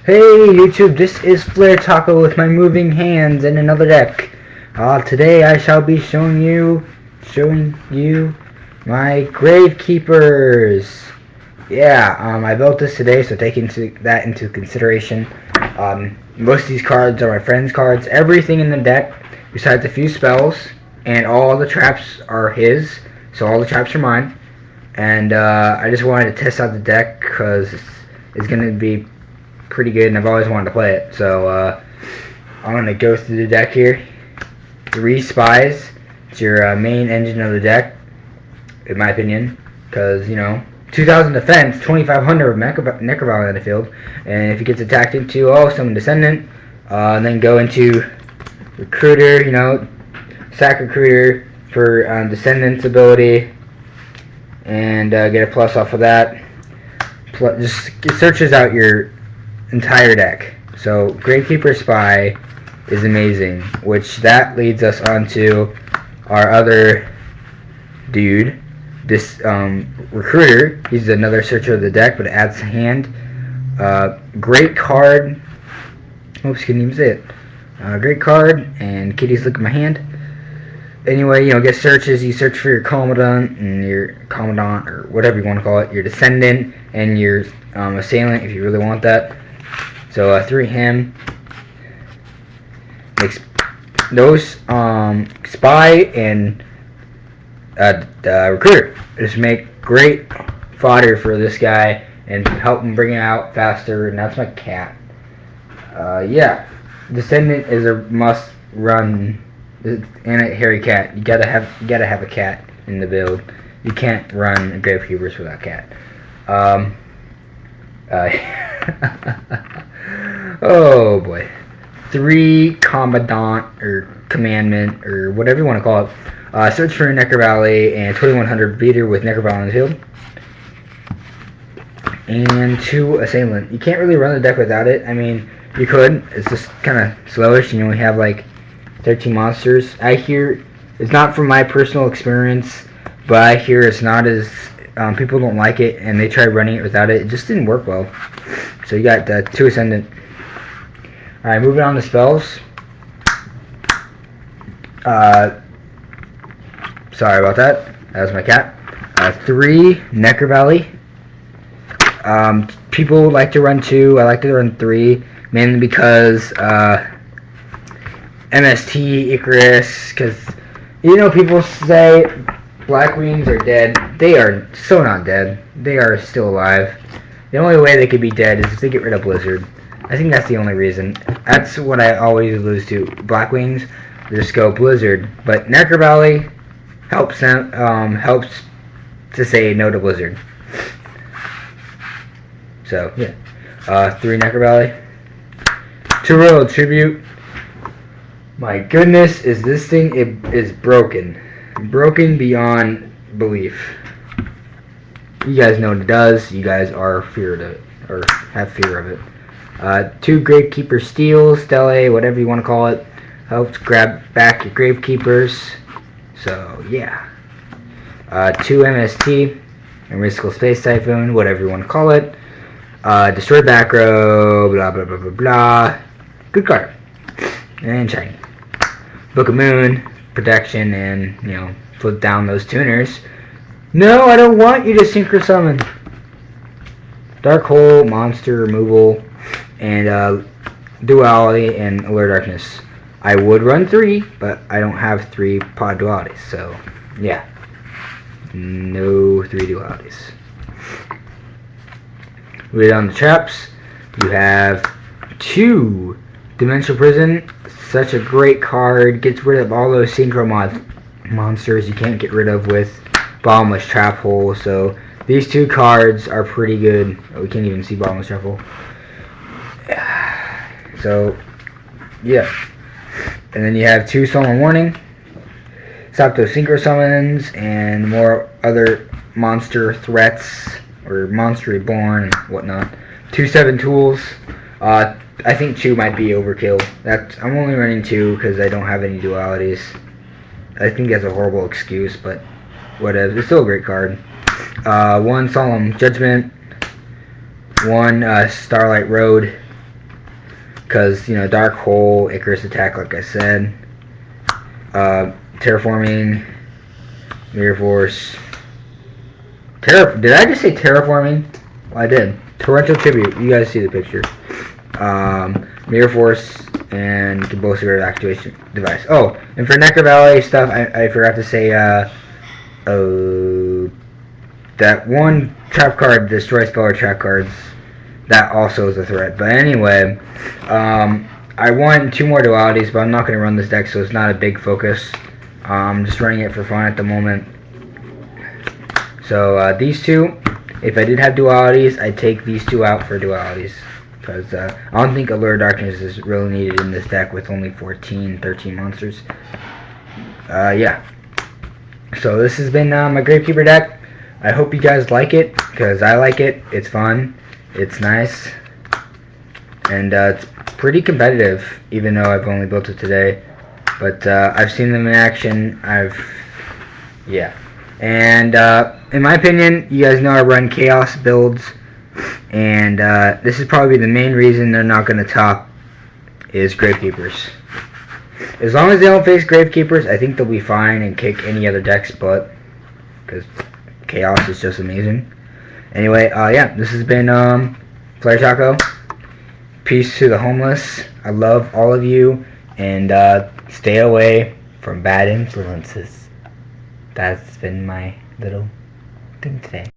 Hey YouTube, this is Flare Taco with my moving hands and another deck. Today I shall be showing you my Gravekeepers. Yeah, I built this today, so take that into consideration. Most of these cards are my friend's cards. Everything in the deck, besides a few spells, and all the traps are his, so all the traps are mine. And I just wanted to test out the deck because it's going to be pretty good, and I've always wanted to play it. So I'm going to go through the deck here. 3 spies. It's your main engine of the deck, in my opinion, because, you know, 2,000 defense, 2,500 of Necrovalent in the field, and if he gets attacked into, summon Descendant, and then go into Recruiter, you know, sack Recruiter for Descendant's ability, and get a plus off of that. Just searches out your entire deck. So Gravekeeper Spy is amazing, which that leads us onto our other dude, this Recruiter. He's another searcher of the deck, but it adds hand. Great card. Oops, couldn't even say it. Great card, and Kitty's look at my hand. Anyway, you know, get searches. You search for your Commandant or whatever you want to call it, your Descendant and your Assailant if you really want that. So 3 him makes those Spy and Recruiter just make great fodder for this guy and help him bring it out faster. And that's my cat. Yeah, Descendant is a must run. And a hairy cat. You gotta have a cat in the build. You can't run Gravekeepers without cat. Oh boy. 3 Commandant or Commandment or whatever you want to call it. Search for Necker Valley and 2100 beater with Necker Valley in the field. And 2 Assailant. You can't really run the deck without it. I mean, you could. It's just kind of slowish. You only have like 13 monsters. I hear, it's not from my personal experience, but I hear it's not as, people don't like it, and they tried running it without it. It just didn't work well. So you got 2 Ascendant. Alright, moving on to spells. Sorry about that. That was my cat. 3 Necker Valley. People like to run 2. I like to run 3, mainly because, MST, Icarus, because, you know, people say Black Wings are dead. They are so not dead. They are still alive. The only way they could be dead is if they get rid of Blizzard. I think that's the only reason. That's what I always lose to. Black Wings, just go Blizzard. But Necker Valley helps them, helps to say no to Blizzard. So, yeah. 3 Necker Valley. 2 Royal Tribute. My goodness, is this thing is broken. Broken beyond belief. You guys know what it does. You guys are feared of it, or have fear of it. 2 Gravekeeper Stellae, whatever you want to call it. Helps grab back your Gravekeepers. So, yeah. 2 MST, and Mystical Space Typhoon, whatever you want to call it. Destroy back row, blah, blah, blah, blah, blah. Good card. And shiny. Book of Moon, protection, and, you know, flip down those tuners. No, I don't want you to Synchro Summon. Dark Hole, monster removal, and duality and Alert Darkness. I would run 3, but I don't have 3 pod dualities, so yeah. No 3 dualities. Read on the traps. You have 2 Dimensional Prison. Such a great card. Gets rid of all those Synchro monsters you can't get rid of with Bottomless Trap Hole. So these 2 cards are pretty good. Oh, we can't even see Bottomless Trap Hole. So, yeah. And then you have 2 Solemn Warning. Stop those Synchro Summons and more other monster threats or Monster Reborn and whatnot. 2 7 Tools. I think 2 might be overkill. I'm only running 2 because I don't have any dualities. I think that's a horrible excuse, but whatever. It's still a great card. 1 Solemn Judgment. 1 Starlight Road. because, you know, Dark Hole, Icarus Attack, like I said, Terraforming, Mirror Force, did I just say Terraforming? Well, I did. Torrential Tribute, you guys see the picture. Mirror Force, and Convulsive Activation Device. Oh, and for Necro Valley stuff, I forgot to say, that one trap card, Destroy Spell or Trap Cards, that also is a threat. But anyway, I won 2 more dualities, but I'm not going to run this deck, so it's not a big focus. I'm just running it for fun at the moment. So these two, if I did have dualities, I'd take these 2 out for dualities. Because I don't think Allure Darkness is really needed in this deck with only 13 monsters. Yeah. So this has been my Gravekeeper deck. I hope you guys like it, because I like it. It's fun. It's nice. And it's pretty competitive, even though I've only built it today. But I've seen them in action. Yeah. And in my opinion, you guys know I run Chaos builds. And this is probably the main reason they're not going to top is Gravekeepers. As long as they don't face Gravekeepers, I think they'll be fine and kick any other decks butt. Because Chaos is just amazing. Anyway, yeah, this has been Flare Taco. Peace to the homeless. I love all of you. And stay away from bad influences. That's been my little thing today.